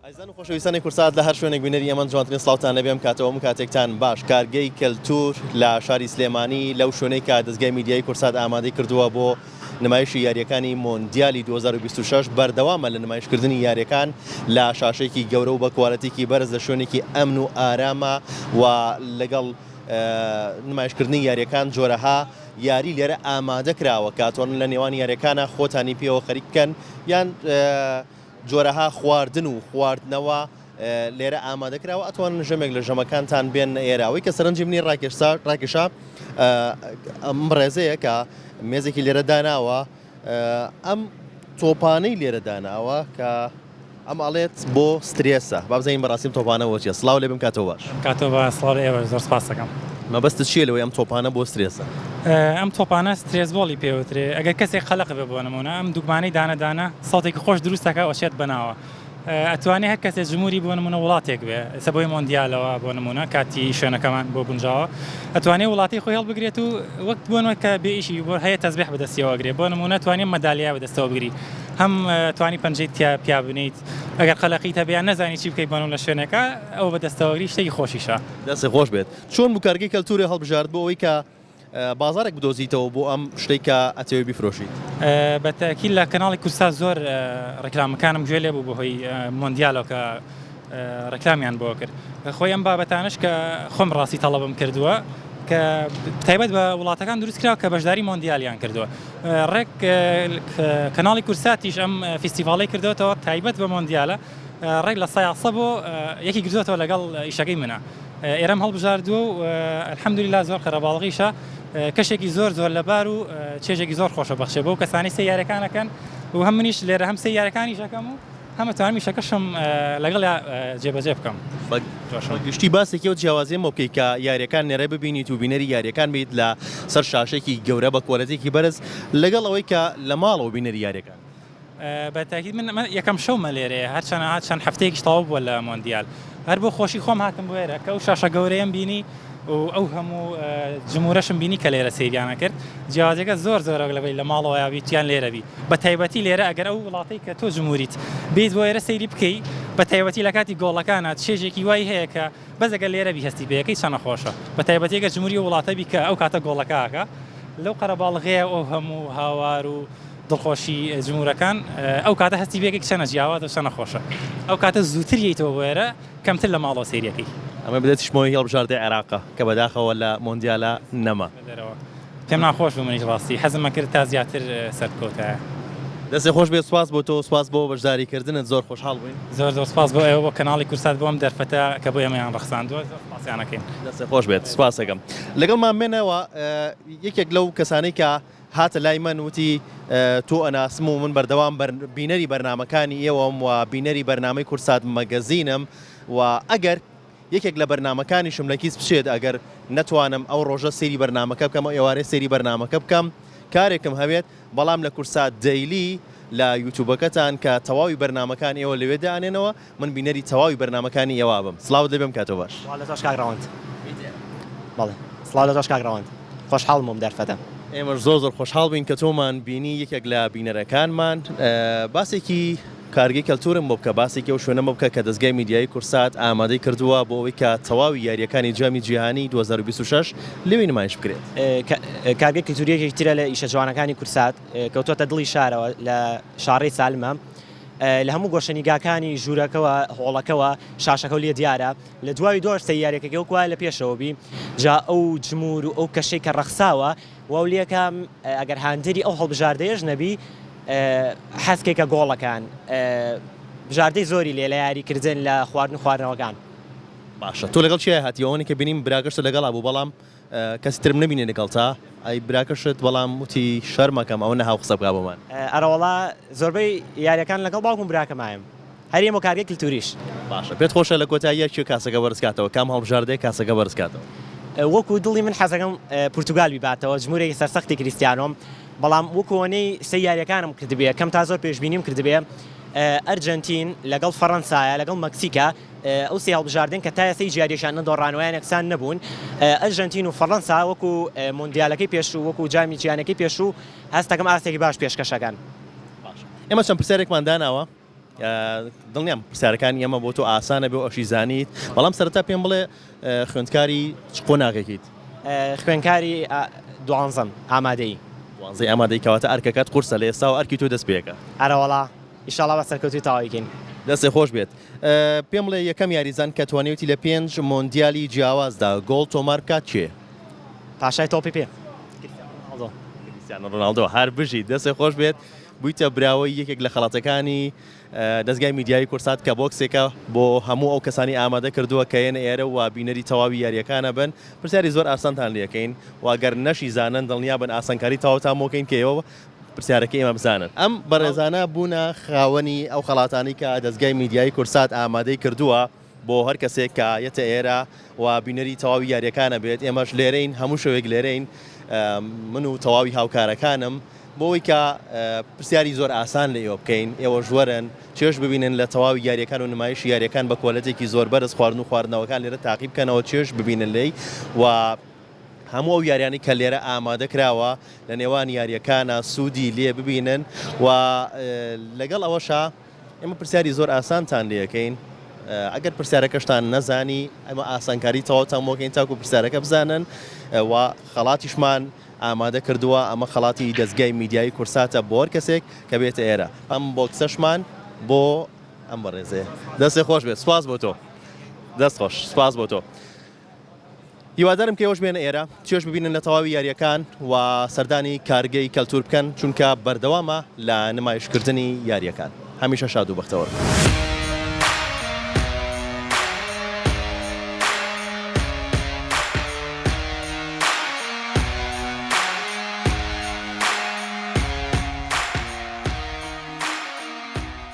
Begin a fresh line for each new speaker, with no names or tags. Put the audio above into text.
ئایزان و خۆشەویستانی کورسات لە هەر شوێنێک بینەری ئەمە جوانترین سڵاوتان لەبێم کاتەوە کاتێکتان باش کارگەی کەلتور لە شاری سلێمانی لەو شوێنەی کە دەستگای میدیای کورسات ئامادەی کردووە بۆ نمایشی یاریەکانی مۆندیالی 2026 بەردەوامە لە نمایشکردنی یاریەکان لە شاشێکی گەورە و بە کوالەتێکی بەرز لە شوێنێکی ئەمن و ئارامە و لەگەڵ نمایشکردنی یاریەکان جۆرەها یاری لێرە ئامادە کراوە کاتۆن لە نێوان یاریەکانە خۆتانی پێوە خەریک بکەن یان جۆرەها خواردن و خواردنەوە لێرە ئامادەکراوە ئەتوانن ژەمێک لە ژەمەکانتان بێن ئێراوەی کە سەرنجی منی ڕاکێشا ئەم ڕێزەیە کە مێزێکی لێرە داناوە ئەم تۆپانەی لێرە داناوە کە ئەم ئاڵێت بۆ سترێسە با بزانین بەڕاستیم تۆپانەوە چیە سڵاو لێ بم کاتەوە باش
کاتۆ بە سڵاو ئێوە زۆر سپاس دەکەم
مەبەستت چییە لەوەی ئەم تۆپانە بۆ سترێسە
ئەم تۆپانە سترێس بۆڵی پێوترێ ئەگەر کەسێک خەلق بێ بۆ نمونە ئەم دوگمانەی دانەدانە ساڵێکی خۆش دروستەکە ئەوشێت بناوە ئەتوانێت هەر کەسێک جمهوری بۆ نمونە وڵاتێک بێ سە بۆی مۆندیالەوە بۆ نمونە کاتی شوێنەکەمان بۆ گونجاوە ئەتوانێت وڵاتی خۆی هەڵبگرێت و وەک بۆنەوە کە بێئیشی بۆ هەیە تەزبیح بەدەستیەوەگرێ بۆ نمونە توانێت مەدالیا بەدەستەوە بگری هەم توانی پەنجەی پیا بنیت ئەگەر قەلەقیتە بیان نەزانی چی بکەیت بۆنم لە شوێنەکە ئەو بەدەستەوەگری شتێکی خۆشیشە
دەستی خۆش بێت چۆن بووکارگەی کەلتوری هەڵبژارد بۆ ئەوەی کە بازارێک بدۆزیتەوە بۆ ئەم شتێک کە ئەتەوێ بیفرۆشیت
بەتەکی لە کەناڵی کورسات زۆر ڕێکلامەکانم گوێ لێ بوو بەهۆی مۆندیالەوە کە ڕێکلامیان بۆ کرد خۆی ئەم بابەتانش کە خۆم ڕاستی تەڵەبم کردووە کە تایبەت بە وڵاتەکان دروست کراوە کە بەشداری مۆندیالیان کردووە ڕێک کەناڵی کورساتیش ئەم فیستیڤاڵی کردوێتەوە تایبەت بە مۆندیالە ڕێک لە سایاسە بۆ یەکی گرتوێتەوە لەگەڵ ئیشەکەی منە ئێرەم هەڵبژاردووە و الحەمدولیلا زۆر خێرەباڵغیشە کەشێکی زۆر لەبار و چێژێکی زۆر خۆشە بەخشێ بۆ کەسانی سێ یاریەکانەکەن و هەم منیش لێرە هەم سێ یاریەکانی شەکەم و هەمەتوانمی شەکەشم لەگەڵ جێبەجێ بکەم
گشتی باسێکی و جیاوازیەمە بکەیت کە یاریەکان نێرە ببینیت و بینەری یاریەکان بیت لە سەر شاشێکی گەورە بە کۆلەتێکی بەرز لەگەڵ ئەوەی کە لە ماڵەوە بینەری یاریەکان
بەتاکید من یەکەم شەومە لێرێ هەرچەند هەفتەیەکی تەواو بووە لە مۆندیال هەر بۆ خۆشی خۆم هاتم بۆ ئێرە کە ئەو شاشە گەورەیەم بینی و ئەو هەموو جمهورەشم بینی کە لێرە سەیریانە کرد جیاوازەکە زۆر لەبەی لە ماڵەوە یاویتیان لێرەبی بە تایبەتی لێرە ئەگەر ئەو وڵاتی کە تۆ جمهوریت بیت بۆ ئێرە سەیری بکەی بە تایبەتی لە کاتی گۆڵەکانە چێژێکی وای هەیە کە بەزەگە لێرەبی هەستی بەیەکەی چەنە خۆشە بە تایبەتیگە جمهوری وڵاتەبی کە ئەو کاتە گۆڵەکەکە لەو قەرەباڵغەیە ئەو هەموو هاوار و دڵخۆشی جمهورەکان ئەو کاتە هەستی بێکی چەنە جیاوات و چەنە خۆشە ئەو کاتە زووتر ییتەوە بۆ ئێرە کەمتر لە ماڵەوە سەیریەکەی
ئەمە بدێت شمۆی هەڵبژاردەی عێراقە کە بەداخەوە لە مۆندیالە نەما
پێم ناخۆش بوو منیش ڕاستی حەزمە کرد تا زیاتر سەرکەوتایە
دەستی خۆش بێت سواس بۆ تۆ سواس بۆ بەشداریکردنت زۆر خۆشحاڵ بووین
زۆر سپاس بۆ ئێوە بۆ کەناڵی کورسات بۆم دەرفەتە کە بۆ ئێمەیان ڕەخساندووە زۆر سپاسیانەکەین
دەستی خۆش بێت سپاس دەکەم لەگەڵمان بێنەوە یەکێک لەو کەسانەی کە هاتە لای من وتی تۆ ئەناسم و من بەردەوام بینەری بەرنامەکانی ئێوەم و بینەری بەرنامەی کورسات مەگەزینم و ئەگەر یەکێک لە بەرنامەکانیشم لە کیس بچێت ئەگەر نەتوانم ئەو ڕۆژە سەیری بەرنامەکە بکەم ئێوارێ سەیری بەرنامەکە بکەم کارێکم هەوێت بەڵام لە کورسات دەیلی لە یوتیوبەکەتان کە تەواوی بەرنامەکان ئێوە لەوێ دانێنەوە من بینەری تەواوی بەرنامەکانی ئێوە بم سڵاو دەبێم کاتۆ باش
سڵاو لە تۆش کاکڕەوەند خۆشحاڵم دەرفەتە
ئێمەش زۆر خۆشحاڵ بووین کە تۆمان بینی یەکێک لە بینەرەکانمان باسێکی کارگەی کەلتورم بۆ بکە باسێکی ئەو شوێنە بکە کە دەستگای میدیای کورسات ئامادەی کردووە بۆ ئەوەی کە تەواوی یاریەکانی جامی جیهانی 2026 لەوێ نمایش بکرێت
کارگەی کەلتوریەکی ترە لە ئیشە جوانەکانی کورسات کەوتوتە دڵی شارەوە لە شارەی سالمە لە هەموو گۆشەنیگاکانی ژوورەکەەوە هۆڵەکەەوە شاشەکە لێ دیارە لە دوای دۆر سەیارێکەکە وکوە لە پێشەوەبی جا ئەو جمهور و ئەو کەشەی کە ڕەخساوە واولیەکە ئەگەر هاندری ئەو هەڵبژاردەیەش نەبی حەسکێکە گۆڵەکان بژاردەی زۆری لێ لە یاریکردن لە خواردن خواردنەوەکان
باشە تۆ لەگەڵ چیە هاتیەوەی کە بینیم براگەشتە لەگەڵا بوو بەڵام کەسی ترم نبینێ لەگەڵ تا ئەی براکەشت بەڵام وتی شەرمەکەم ئەوە نەهاو قسە بکا بۆمان
ئەرەوەڵا زۆربەی یاریەکان لەگەڵ باوکم براکەمایم هەریەمە کارگەی کللتوریش
باشە پێت خۆشە لە کۆتاییە چی کاسەکە بەرزکاتەوە کام هەڵبژاردەی کاسەکە بەرزکاتەوە
وەکو دڵی من حەزەکەم پورتوگال بیباتەوە جمهورێکی سەرسەختی کریستیانۆم بەڵام وەکوەنەی سەیارەکانم کردبێ کەم تا زۆر پێشبینیم کردبێ ئەرجنتین لەگەڵ فەڕەنسایە لەگەڵ مەکسیکا ئەو سێ هەڵبژاردن کە تا یاسەی جیاریشان نەدۆڕانەوەیان یەکسان نەبوون ئەرجنتین و فەڕەنسا وەکو مۆندیالەکەی پێشوو وەکو جامی جیهانەکەی پێشوو هەستەکەم ئاستێکی باش پێشکەشەکان
ئێمە چەند پرسیارێکمان داناوە دڵنیام پرسیارەکانی ئێمە بۆ تۆ ئاسانە بێ ئەوشی زانیت بەڵام سەرەتا پێم بڵێ خوێندکاری چ قۆناغێکیت
خوێنکاری دوانزەم ئامادەی
وانزەی ئامادەی کەواتە ئەرکەکەت قورسە لە ئێستا و ئەرکی تۆ دەست پێەکە
ئەرەوەڵا ئیشاڵا بە سەرکەوتوی تاوایکەین
دەستێ خۆش بێت پێم بڵێ یەکەم یاریزان کە توانێتی لە 5 مۆندیالی جیاوازدا گۆڵ تۆمار کات چیە؟
پاشای تۆپی پێ
کریستیانۆ ڕۆناڵدۆ هەر بژی دەستێ خۆش بێت بوویتە براوەی یەکێک لە خەڵاتەکانی دەستگای میدیایی کورسات کە بۆکسێکە بۆ هەموو ئەو کەسانی ئامادە کردووە کە یەنە ئێرە و بینەری تەواوی یاریەکانە بن پرسیاری زۆر ئاسانتان لەکەین واگەر نەشی زانن دڵنیا بن ئاسانکاری تاوەتان مۆکەین کەەوە پرسیارەکەی ئێمە بزانن ئەم بەڕێزانە بوونە خاوەنی ئەو خەڵاتانی کە دەستگای میدیایی کورسات ئامادەی کردووە بۆ هەر کەسێک کە یەتە ئێرە و بینەری تەواوی یاریەکانە بێت ئێمەش لێرەین هەموو شەوێک لێرەین من و تەواوی هاوکارەکانم بۆەوەی کە پرسیاری زۆر ئاسان لە ئێوە بکەین ئێوە ژوەرن چێش ببینن لە تەواوی یاریەکان و نمایش یاریەکان بە کۆلەتێکی زۆر بەرز خواردن و خواردنەوەکان لێرە تاقیب بکەنەوە چێش ببینن لێی و هەموو ئەو یاریانی کە لێرە ئامادە کراوە لە نێوان یاریەکانە سوودی لێ ببینن و لەگەڵ ئەوەشا ئێمە پرسیاری زۆر ئاسانتان لێەکەین ئەگەر پرسیارەکەشتان نەزانی ئەمە ئاسانکاری تەواوتان مۆکەین تاکو پرسیارەکە بزانن و خەڵاتیشمان ئامادە کردووە ئەمە خەڵاتی دەستگای میدیایی کورساتە بۆ هەر کەسێک کە بێتە ئێرە ئەم بۆکسەشمان بۆ ئەم بەڕێزەیە دەستێ خۆش بێت سپاس بۆ تۆ دەست خۆش سپاس بۆ تۆ هیوادارم کە ئێوەش بێنە ئێرە چێش ببینن لە تەواوی یاریەکان و سەردانی کارگەی کەلتور بکەن چونکە بەردەوامە لە نمایشکردنی یاریەکان هەمیشە شاد و بەختەوە